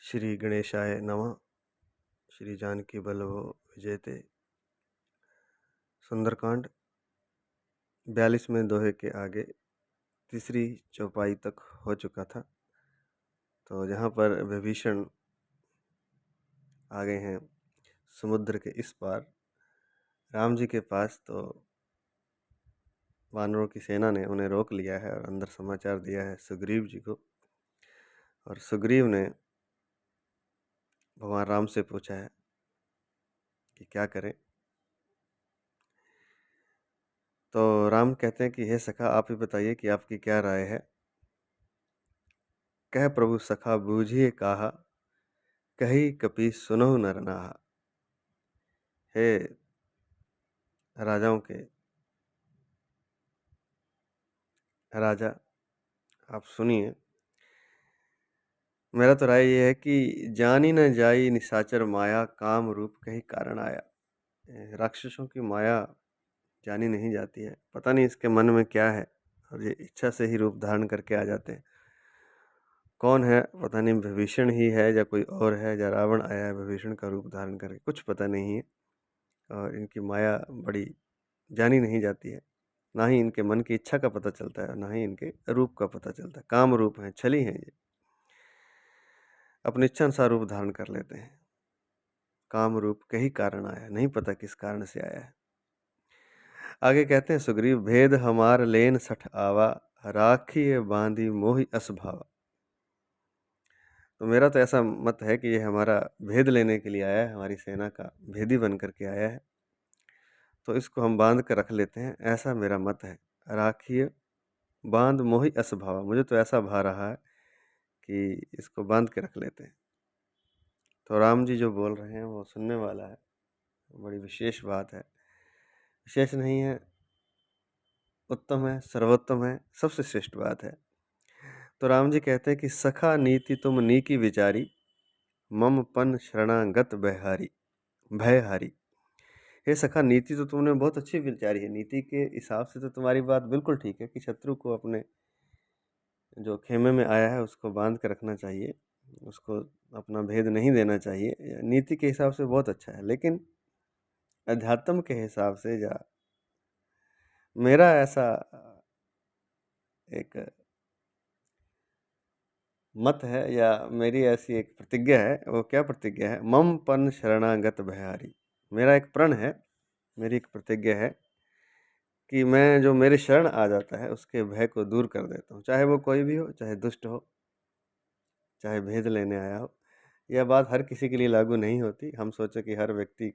श्री गणेशाय नमः। श्री जानकी बल्लभो विजयते। सुंदरकांड 42वें दोहे के आगे तीसरी चौपाई तक हो चुका था। तो जहाँ पर विभीषण आ गए हैं समुद्र के इस पार राम जी के पास, तो वानरों की सेना ने उन्हें रोक लिया है और अंदर समाचार दिया है सुग्रीव जी को। और सुग्रीव ने भगवान राम से पूछा है कि क्या करें। तो राम कहते हैं कि हे सखा, आप ही बताइए कि आपकी क्या राय है। कह प्रभु सखा बूझिए काहा, कही कपि सुनहु नर नाहा। हे राजाओं के राजा, आप सुनिए। मेरा तो राय ये है कि जानी न जाई निशाचर माया, काम रूप कहीं कारण आया। राक्षसों की माया जानी नहीं जाती है, पता नहीं इसके मन में क्या है, और ये इच्छा से ही रूप धारण करके आ जाते हैं। कौन है पता नहीं, विभीषण ही है या कोई और है, या रावण आया है विभीषण का रूप धारण करके, कुछ पता नहीं है। और इनकी माया बड़ी जानी नहीं जाती है। ना ही इनके मन की इच्छा का पता चलता है, ना ही इनके रूप का पता चलता है। काम रूप हैं, छली हैं ये, अपनी इच्छा अनुसार रूप धारण कर लेते हैं। काम रूप कहीं कारण आया, नहीं पता किस कारण से आया है। आगे कहते हैं सुग्रीव भेद हमार लेन सठ आवा, राखिए बांधी मोहि असभावा। तो मेरा तो ऐसा मत है कि ये हमारा भेद लेने के लिए आया है, हमारी सेना का भेदी बन करके आया है, तो इसको हम बांध कर रख लेते हैं, ऐसा मेरा मत है। राखिए बांध मोहि असभावा, मुझे तो ऐसा भा रहा है कि इसको बांध के रख लेते हैं। तो राम जी जो बोल रहे हैं वो सुनने वाला है, बड़ी विशेष बात है। विशेष नहीं है, उत्तम है, सर्वोत्तम है, सबसे श्रेष्ठ बात है। तो राम जी कहते हैं कि सखा नीति तुम नीकी विचारी, मम पन शरणागत बहारी भयहारी। हे सखा, नीति तो तुमने बहुत अच्छी विचारी है। नीति के हिसाब से तो तुम्हारी बात बिल्कुल ठीक है कि शत्रु को अपने जो खेमे में आया है उसको बांध कर रखना चाहिए, उसको अपना भेद नहीं देना चाहिए। नीति के हिसाब से बहुत अच्छा है, लेकिन अध्यात्म के हिसाब से या मेरा ऐसा एक मत है या मेरी ऐसी एक प्रतिज्ञा है। वो क्या प्रतिज्ञा है? मम पन शरणागत भयहारी। मेरा एक प्रण है, मेरी एक प्रतिज्ञा है कि मैं जो मेरे शरण आ जाता है उसके भय को दूर कर देता हूँ, चाहे वो कोई भी हो, चाहे दुष्ट हो, चाहे भेद लेने आया हो। यह बात हर किसी के लिए लागू नहीं होती। हम सोचें कि हर व्यक्ति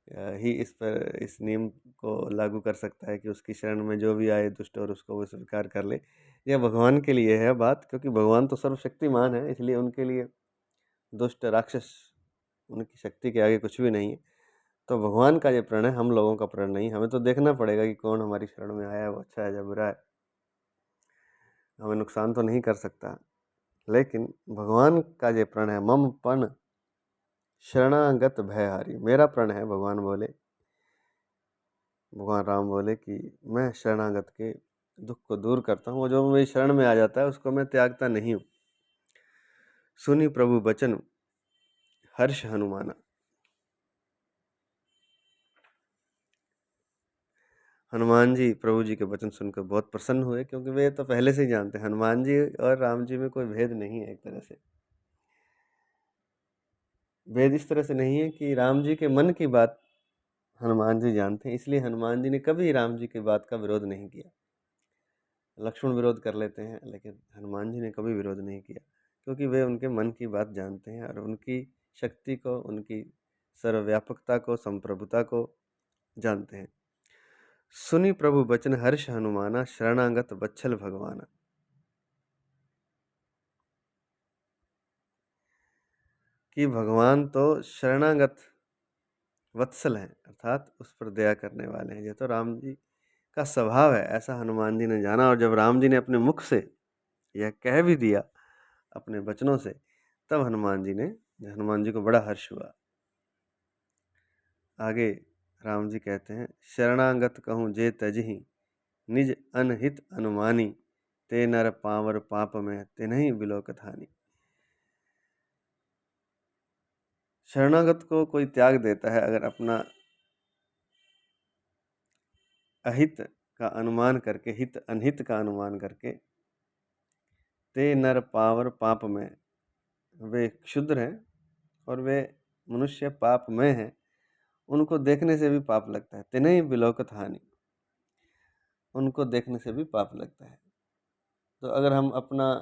ही इस नियम को लागू कर सकता है कि उसकी शरण में जो भी आए दुष्ट और उसको वो स्वीकार कर ले। यह भगवान के लिए है बात, क्योंकि भगवान तो सर्वशक्तिमान है, इसलिए उनके लिए दुष्ट राक्षस उनकी शक्ति के आगे कुछ भी नहीं है। तो भगवान का ये प्रण है, हम लोगों का प्रण नहीं। हमें तो देखना पड़ेगा कि कौन हमारी शरण में आया है, वो अच्छा है या बुरा है, हमें नुकसान तो नहीं कर सकता। लेकिन भगवान का ये प्रण है, मम पन शरणागत भयहारी। मेरा प्रण है, भगवान बोले, भगवान राम बोले कि मैं शरणागत के दुख को दूर करता हूँ, और जो मेरी शरण में आ जाता है उसको मैं त्यागता नहीं हूँ। सुनी प्रभु बचन हर्ष हनुमाना। हनुमान जी प्रभु जी के वचन सुनकर बहुत प्रसन्न हुए, क्योंकि वे तो पहले से ही जानते हैं हनुमान जी और राम जी में कोई भेद नहीं है। एक तरह से भेद इस तरह से नहीं है कि राम जी के मन की बात हनुमान जी जानते हैं, इसलिए हनुमान जी ने कभी राम जी की बात का विरोध नहीं किया। लक्ष्मण विरोध कर लेते हैं, लेकिन हनुमान जी ने कभी विरोध नहीं किया, क्योंकि वे उनके मन की बात जानते हैं और उनकी शक्ति को, उनकी सर्वव्यापकता को, संप्रभुता को जानते हैं। सुनी प्रभु बचन हर्ष हनुमाना, शरणागत बच्छल भगवाना। कि भगवान तो शरणागत वत्सल हैं, अर्थात उस पर दया करने वाले हैं। ये तो राम जी का स्वभाव है, ऐसा हनुमान जी ने जाना। और जब राम जी ने अपने मुख से यह कह भी दिया, अपने वचनों से, तब हनुमान जी को बड़ा हर्ष हुआ। आगे राम जी कहते हैं, शरणागत कहूँ जे तजहि, निज अनहित अनुमानी, ते नर पावर पाप में ते नहीं बिलोकत हानि। शरणागत को कोई त्याग देता है अगर अपना अहित का अनुमान करके, हित अनहित का अनुमान करके। ते नर पावर पाप में, वे क्षुद्र हैं और वे मनुष्य पापमय हैं, उनको देखने से भी पाप लगता है। तिन्हीं बिलोकत हानि, उनको देखने से भी पाप लगता है। तो अगर हम अपना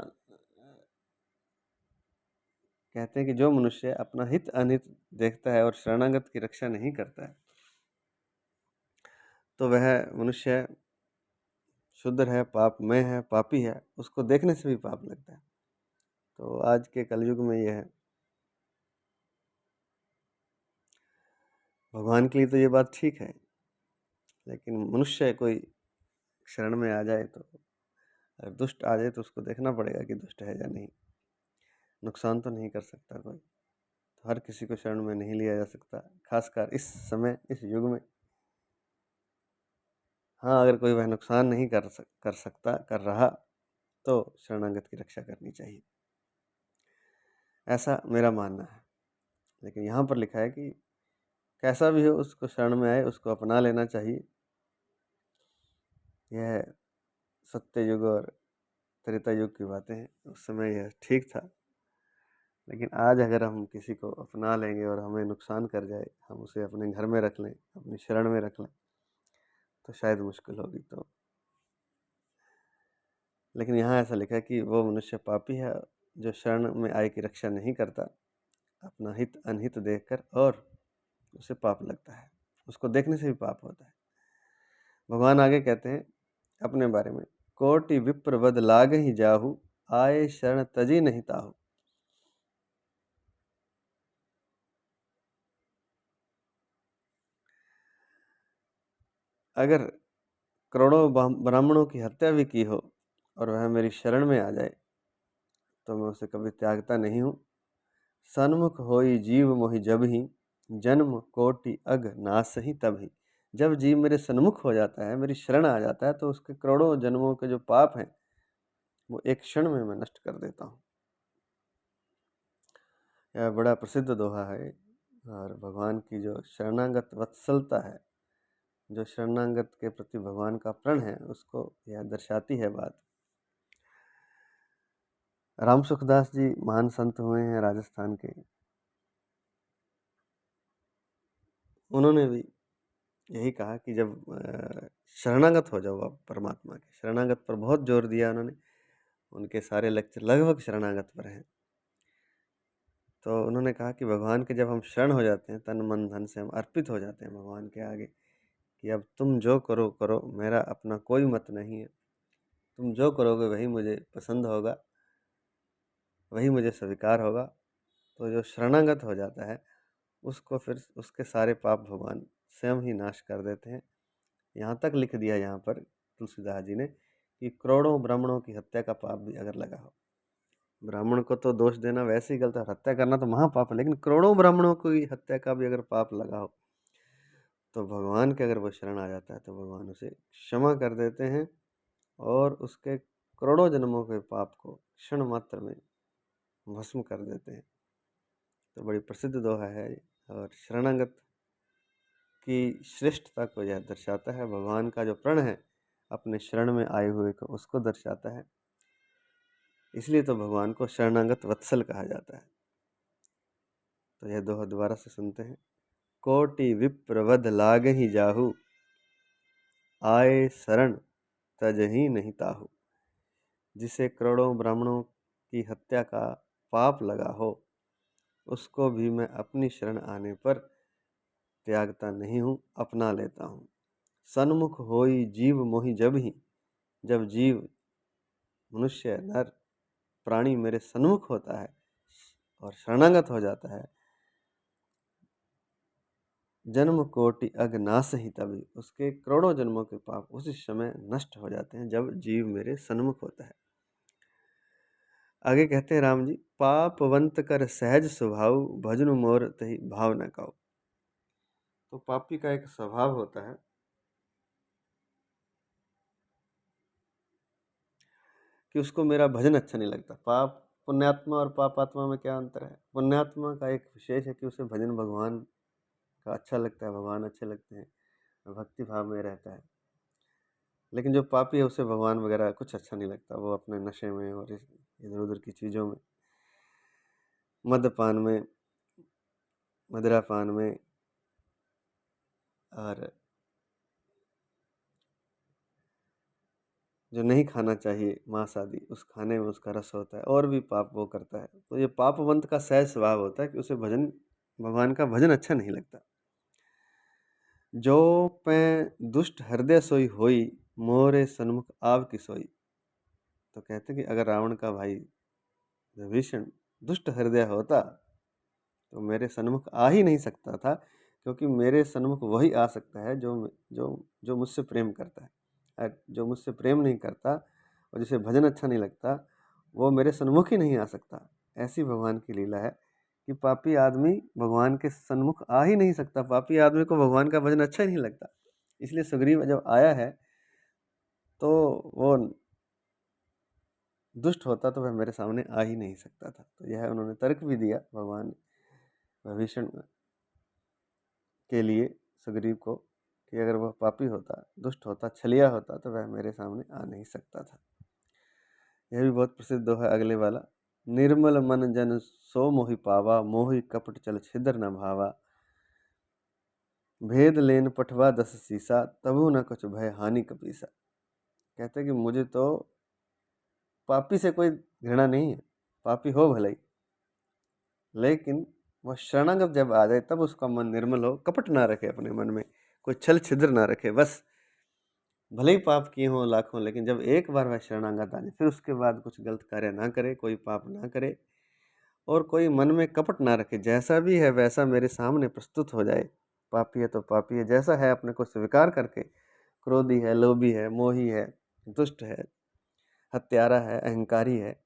कहते हैं कि जो मनुष्य अपना हित अनहित देखता है और शरणागत की रक्षा नहीं करता है, तो वह मनुष्य शुद्र है, पापमय है, पापी है, उसको देखने से भी पाप लगता है। तो आज के कलयुग में यह है। भगवान के लिए तो ये बात ठीक है, लेकिन मनुष्य कोई शरण में आ जाए, तो अगर दुष्ट आ जाए तो उसको देखना पड़ेगा कि दुष्ट है या नहीं। नुकसान तो नहीं कर सकता कोई, तो हर किसी को शरण में नहीं लिया जा सकता, खासकर इस समय, इस युग में। हाँ, अगर कोई वह नुकसान नहीं कर रहा, तो शरणागत की रक्षा करनी चाहिए, ऐसा मेरा मानना है। लेकिन यहाँ पर लिखा है कि कैसा भी हो, उसको शरण में आए, उसको अपना लेना चाहिए। यह सत्य युग और त्रेता युग की बातें हैं, उस समय यह ठीक था। लेकिन आज अगर हम किसी को अपना लेंगे और हमें नुकसान कर जाए, हम उसे अपने घर में रख लें, अपनी शरण में रख लें, तो शायद मुश्किल होगी। तो लेकिन यहाँ ऐसा लिखा है कि वो मनुष्य पापी है जो शरण में आए की रक्षा नहीं करता, अपना हित अनहित देखकर, और उसे पाप लगता है, उसको देखने से भी पाप होता है। भगवान आगे कहते हैं अपने बारे में, कोटि विप्र वद लाग ही जाहु, आए शरण तजी नहीं ताहु। अगर करोड़ों ब्राह्मणों की हत्या भी की हो और वह मेरी शरण में आ जाए, तो मैं उसे कभी त्यागता नहीं हूँ। सन्मुख होई जीव मोहि जब ही, जन्म कोटि अग नास ही तब ही। जब जीव मेरे सन्मुख हो जाता है, मेरी शरण आ जाता है, तो उसके करोड़ों जन्मों के जो पाप हैं, वो एक क्षण में मैं नष्ट कर देता हूँ। यह बड़ा प्रसिद्ध दोहा है, और भगवान की जो शरणागत वत्सलता है, जो शरणागत के प्रति भगवान का प्रण है, उसको यह दर्शाती है बात। राम सुखदास जी महान संत हुए हैं राजस्थान के। उन्होंने भी यही कहा कि जब शरणागत हो जाओ आप परमात्मा के, शरणागत पर बहुत जोर दिया उन्होंने। उनके सारे लेक्चर लगभग शरणागत पर हैं। तो उन्होंने कहा कि भगवान के जब हम शरण हो जाते हैं, तन मन धन से हम अर्पित हो जाते हैं भगवान के आगे, कि अब तुम जो करो करो, मेरा अपना कोई मत नहीं है, तुम जो करोगे वही मुझे पसंद होगा, वही मुझे स्वीकार होगा। तो जो शरणागत हो जाता है, उसको फिर उसके सारे पाप भगवान स्वयं ही नाश कर देते हैं। यहाँ तक लिख दिया यहाँ पर तुलसीदास जी ने कि करोड़ों ब्राह्मणों की हत्या का पाप भी अगर लगा हो, ब्राह्मण को तो दोष देना वैसे ही गलत है, हत्या करना तो महापाप है, लेकिन करोड़ों ब्राह्मणों की हत्या का भी अगर पाप लगा हो, तो भगवान के अगर वो शरण आ जाता है, तो भगवान उसे क्षमा कर देते हैं और उसके करोड़ों जन्मों के पाप को क्षण मात्र में भस्म कर देते हैं। तो बड़ी प्रसिद्ध दोहा है, और शरणागत की श्रेष्ठता को यह दर्शाता है। भगवान का जो प्रण है अपने शरण में आए हुए को, उसको दर्शाता है। इसलिए तो भगवान को शरणागत वत्सल कहा जाता है। तो यह दोहा दोबारा से सुनते हैं। कोटि विप्रवध लाग ही जाहु, आए शरण तजहि नहीं ताहु। जिसे करोड़ों ब्राह्मणों की हत्या का पाप लगा हो, उसको भी मैं अपनी शरण आने पर त्यागता नहीं हूँ, अपना लेता हूँ। सन्मुख होई जीव मोहि जब ही, जब जीव मनुष्य नर प्राणी मेरे सन्मुख होता है और शरणागत हो जाता है, जन्म कोटि अग नाश ही तभी, उसके करोड़ों जन्मों के पाप उसी समय नष्ट हो जाते हैं जब जीव मेरे सन्मुख होता है। आगे कहते हैं राम जी, पापवंत कर सहज स्वभाव, भजन मोर तही भाव न काओ। तो पापी का एक स्वभाव होता है कि उसको मेरा भजन अच्छा नहीं लगता। पाप पुण्यात्मा और पापात्मा में क्या अंतर है? पुण्यात्मा का एक विशेष है कि उसे भजन भगवान का अच्छा लगता है, भगवान अच्छे लगते हैं, भक्ति भाव में रहता है। लेकिन जो पापी है उसे भगवान वगैरह कुछ अच्छा नहीं लगता, वो अपने नशे में और इधर-उधर की चीज़ों में, मद्यपान में, मदिरापान में और जो नहीं खाना चाहिए मांस आदि, उस खाने में उसका रस होता है और भी पाप वो करता है। तो ये पापवंत का सहज स्वभाव होता है कि उसे भगवान का भजन अच्छा नहीं लगता। जो पै दुष्ट हृदय सोई होई, मोरे सन्मुख आव की सोई। तो कहते हैं कि अगर रावण का भाई विभीषण दुष्ट हृदय होता तो मेरे सन्मुख आ ही नहीं सकता था, क्योंकि मेरे सन्मुख वही आ सकता है जो जो जो मुझसे प्रेम करता है। जो मुझसे प्रेम नहीं करता और जिसे भजन अच्छा नहीं लगता, वो मेरे सन्मुख ही नहीं आ सकता। ऐसी भगवान की लीला है कि पापी आदमी भगवान के सन्मुख आ ही नहीं सकता। पापी आदमी को भगवान का भजन अच्छा ही नहीं लगता। इसलिए सुग्रीव जब आया है तो वो दुष्ट होता तो वह मेरे सामने आ ही नहीं सकता था। तो यह उन्होंने तर्क भी दिया भगवान विभीषण के लिए सुग्रीव को कि अगर वह पापी होता, दुष्ट होता, छलिया होता तो वह मेरे सामने आ नहीं सकता था। यह भी बहुत प्रसिद्ध दोहा है अगले वाला। निर्मल मन जन सो मोहि पावा, मोहि कपट चल छिद्र न भावा। भेद लेन पठवा दस सीसा, तबु न कुछ भय हानि कपीसा। कहते हैं कि मुझे तो पापी से कोई घृणा नहीं है, पापी हो भले ही, लेकिन वह शरणागत जब आ जाए तब उसका मन निर्मल हो, कपट ना रखे अपने मन में, कोई छल छिद्र ना रखे। बस भले ही पाप किए हों लाखों, लेकिन जब एक बार वह शरणागत आ जाए फिर उसके बाद कुछ गलत कार्य ना करे, कोई पाप ना करे और कोई मन में कपट ना रखे। जैसा भी है वैसा मेरे सामने प्रस्तुत हो जाए। पापी है तो पापी है, जैसा है अपने को स्वीकार करके, क्रोधी है, लोभी है, मोही है, दुष्ट है, हत्यारा है, अहंकारी है,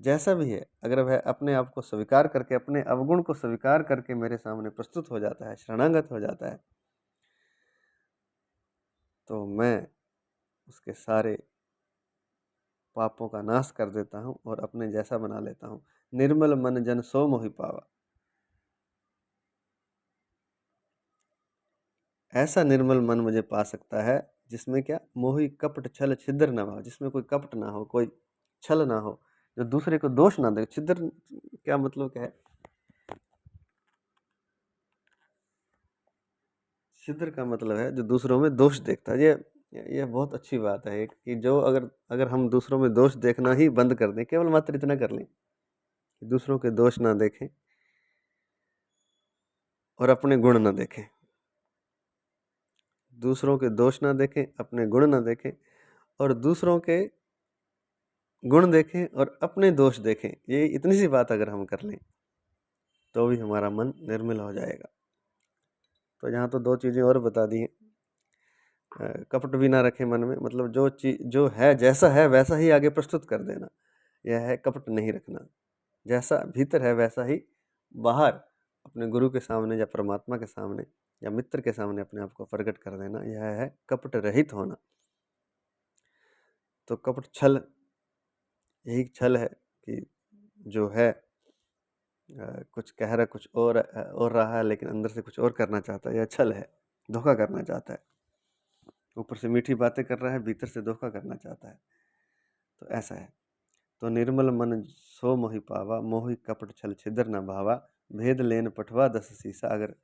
जैसा भी है, अगर वह अपने आप को स्वीकार करके, अपने अवगुण को स्वीकार करके मेरे सामने प्रस्तुत हो जाता है, शरणागत हो जाता है, तो मैं उसके सारे पापों का नाश कर देता हूँ और अपने जैसा बना लेता हूँ। निर्मल मन जन सो मोहि पावा। ऐसा निर्मल मन मुझे पा सकता है जिसमें क्या, मोहि कपट छल छिद्र न भाव, जिसमें कोई कपट ना हो, कोई छल ना हो, जो दूसरे को दोष ना दे। छिद्र क्या मतलब क्या है? छिद्र का मतलब है जो दूसरों में दोष देखता है। ये बहुत अच्छी बात है एक, कि जो अगर अगर हम दूसरों में दोष देखना ही बंद कर दें, केवल मात्र इतना कर लें कि दूसरों के दोष ना देखें और अपने गुण ना देखें, दूसरों के दोष ना देखें, अपने गुण ना देखें, और दूसरों के गुण देखें और अपने दोष देखें, ये इतनी सी बात अगर हम कर लें तो भी हमारा मन निर्मल हो जाएगा। तो यहाँ तो दो चीज़ें और बता दी हैं। कपट भी ना रखें मन में, मतलब जो चीज जो है, जैसा है वैसा ही आगे प्रस्तुत कर देना, यह है कपट नहीं रखना। जैसा भीतर है वैसा ही बाहर अपने गुरु के सामने या परमात्मा के सामने या मित्र के सामने अपने आप को प्रकट कर देना, यह है कपट रहित होना। तो कपट छल, यही छल है कि जो है कुछ कह रहा कुछ और रहा है, लेकिन अंदर से कुछ और करना चाहता है। यह छल है, धोखा करना चाहता है। ऊपर से मीठी बातें कर रहा है, भीतर से धोखा करना चाहता है। तो ऐसा है। तो निर्मल मन सो मोहि पावा, मोहि कपट छल छिद्र न भावा। भेद लेन पठवा दस सीसा। अगर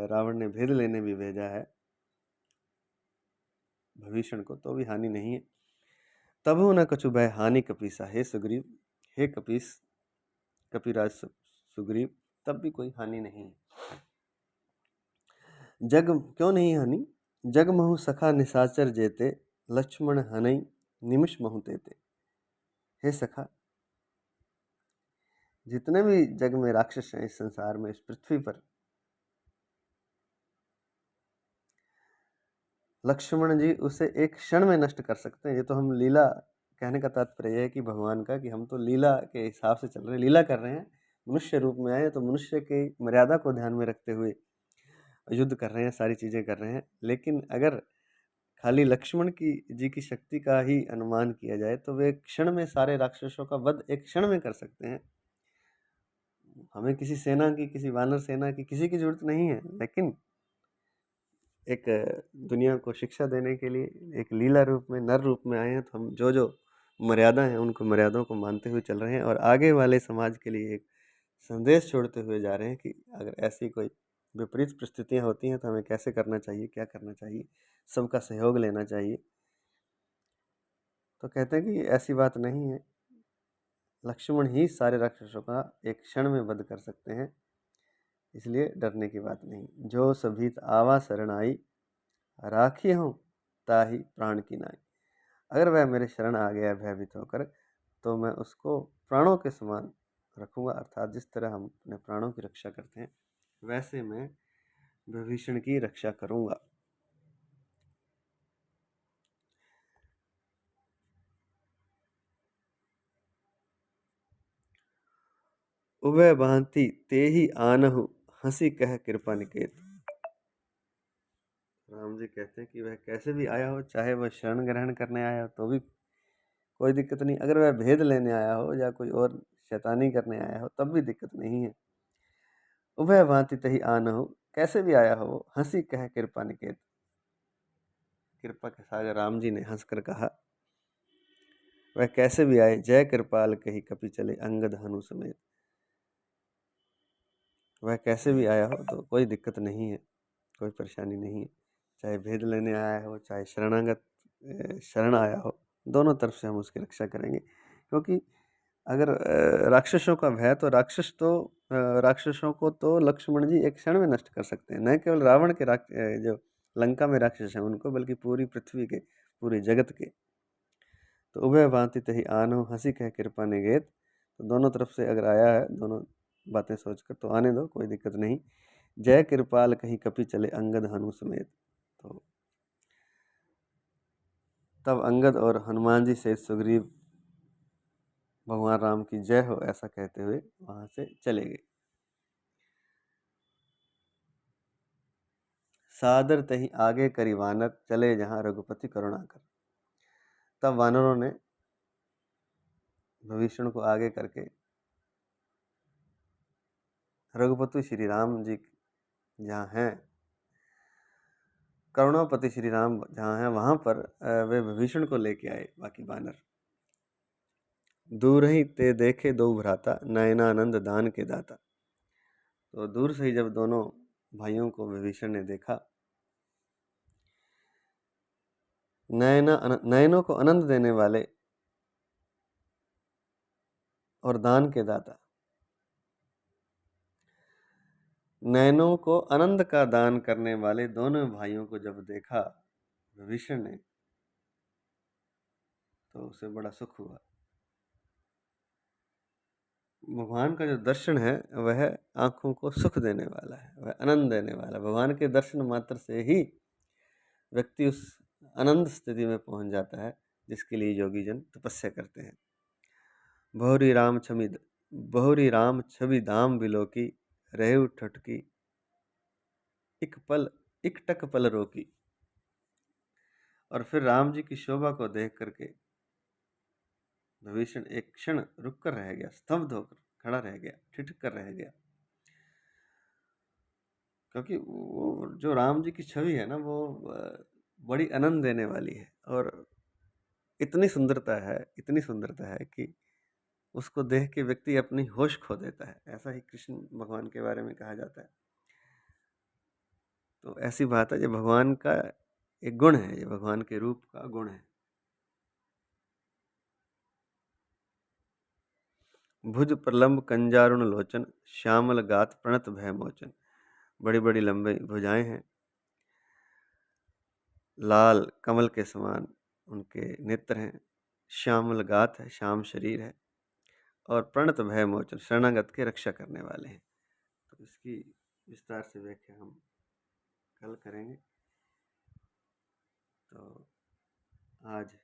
रावण ने भेद लेने भी भेजा है भविष्य को तो भी हानि नहीं है। तबु न कछु भय हानि कपीसा। हे सुग्रीव, हे कपीस, कपिराज सुग्रीव, तब भी कोई हानि नहीं है। जग क्यों नहीं हानि? जग महु सखा निशाचर जेते, लक्ष्मण हनई निमिष महु तेते। हे सखा, जितने भी जग में राक्षस हैं इस संसार में, इस पृथ्वी पर, लक्ष्मण जी उसे एक क्षण में नष्ट कर सकते हैं। ये तो हम लीला, कहने का तात्पर्य है कि भगवान का, कि हम तो लीला के हिसाब से चल रहे हैं, लीला कर रहे हैं, मनुष्य रूप में आए तो मनुष्य की मर्यादा को ध्यान में रखते हुए युद्ध कर रहे हैं, सारी चीज़ें कर रहे हैं। लेकिन अगर खाली लक्ष्मण की जी की शक्ति का ही अनुमान किया जाए तो वे क्षण में सारे राक्षसों का वध एक क्षण में कर सकते हैं। हमें किसी सेना की, किसी वानर सेना की, किसी की ज़रूरत नहीं है, लेकिन एक दुनिया को शिक्षा देने के लिए एक लीला रूप में, नर रूप में आए हैं, तो हम जो-जो मर्यादा हैं, उनको मर्यादाओं को मानते हुए चल रहे हैं और आगे वाले समाज के लिए एक संदेश छोड़ते हुए जा रहे हैं कि अगर ऐसी कोई विपरीत परिस्थितियाँ होती हैं, तो हमें कैसे करना चाहिए, क्या करना चाहिए, सबका सहयोग लेना चाहिए। तो कहते हैं कि ऐसी बात नहीं है, लक्ष्मण ही सारे राक्षसों का एक क्षण में वध कर सकते हैं, इसलिए डरने की बात नहीं। जो सभीत आवा शरण आई, राखी हूँ ताहि प्राण की नाई। अगर वह मेरे शरण आ गया भयभीत होकर, तो मैं उसको प्राणों के समान रखूँगा, अर्थात जिस तरह हम अपने प्राणों की रक्षा करते हैं, वैसे मैं विभीषण की रक्षा करूँगा। उभय भांति तेहि आनहु, हंसी कह कृपा निकेत। राम जी कहते हैं कि वह कैसे भी आया हो, चाहे वह शरण ग्रहण करने आया हो तो भी कोई दिक्कत नहीं, अगर वह भेद लेने आया हो या कोई और शैतानी करने आया हो तब भी दिक्कत नहीं है। उभय भांति तही आनहु, कैसे भी आया हो वो, हंसी कह कृपा निकेत। कृपा के सागर राम जी ने हंसकर कहा, वह कैसे भी आए, जय कृपाल कही कपि चले अंगद हनु समेत। वह कैसे भी आया हो तो कोई दिक्कत नहीं है, कोई परेशानी नहीं है, चाहे भेद लेने आया हो, चाहे शरणागत शरण आया हो, दोनों तरफ से हम उसकी रक्षा करेंगे। क्योंकि अगर राक्षसों का भय, तो राक्षसों को तो लक्ष्मण जी एक क्षण में नष्ट कर सकते हैं, न केवल रावण के जो लंका में राक्षस हैं उनको, बल्कि पूरी पृथ्वी के, पूरे जगत के। तो उभय भांति तही आनो, हंसी कह कृपा निकेत। तो दोनों तरफ से अगर आया है, दोनों बातें सोचकर, तो आने दो, कोई दिक्कत नहीं। जय कृपाल कहीं कपि चले अंगद हनु समेत। तो तब अंगद और हनुमान जी से सुग्रीव भगवान राम की जय हो ऐसा कहते हुए वहां से चले गए। सादर तही आगे करी वानर, चले जहां रघुपति करुणा कर। तब वानरों ने विभीषण को आगे करके रघुपति श्री राम जी जहाँ हैं, करुणापति श्री राम जहाँ हैं, वहां पर वे विभीषण को लेके आए। बाकी वानर दूर ही ते देखे दो भ्राता, नयनानंद दान के दाता। तो दूर से ही जब दोनों भाइयों को विभीषण ने देखा, नयनों को आनंद देने वाले और दान के दाता, नयनों को आनंद का दान करने वाले दोनों भाइयों को जब देखा विभीषण ने, तो उसे बड़ा सुख हुआ। भगवान का जो दर्शन है वह आंखों को सुख देने वाला है, वह आनंद देने वाला है। भगवान के दर्शन मात्र से ही व्यक्ति उस आनंद स्थिति में पहुंच जाता है जिसके लिए योगी जन तपस्या करते हैं। बहुरी राम छवि धाम बिलोकी, रेहु ठठकी इक टक पल रोकी। और फिर राम जी की शोभा को देख करके विभीषण एक क्षण रुक कर रह गया, स्तब्ध होकर खड़ा रह गया, ठिठक कर रह गया। क्योंकि वो जो राम जी की छवि है ना, वो बड़ी आनंद देने वाली है और इतनी सुंदरता है कि उसको देख के व्यक्ति अपनी होश खो देता है। ऐसा ही कृष्ण भगवान के बारे में कहा जाता है। तो ऐसी बात है, ये भगवान का एक गुण है, ये भगवान के रूप का गुण है। भुज प्रलंब कंजारुण लोचन, श्यामल गात प्रणत भय मोचन। बड़ी बड़ी लंबी भुजाएं हैं, लाल कमल के समान उनके नेत्र हैं, श्यामल गात है, श्याम शरीर है, और प्रणत भय मोचन, शरणागत के रक्षा करने वाले हैं। तो इसकी विस्तार से व्याख्या हम कल करेंगे। तो आज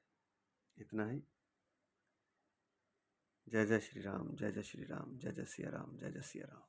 इतना ही। जय जय श्री राम, जय जय श्री राम, जय जय सिया राम, जय जय सिया राम।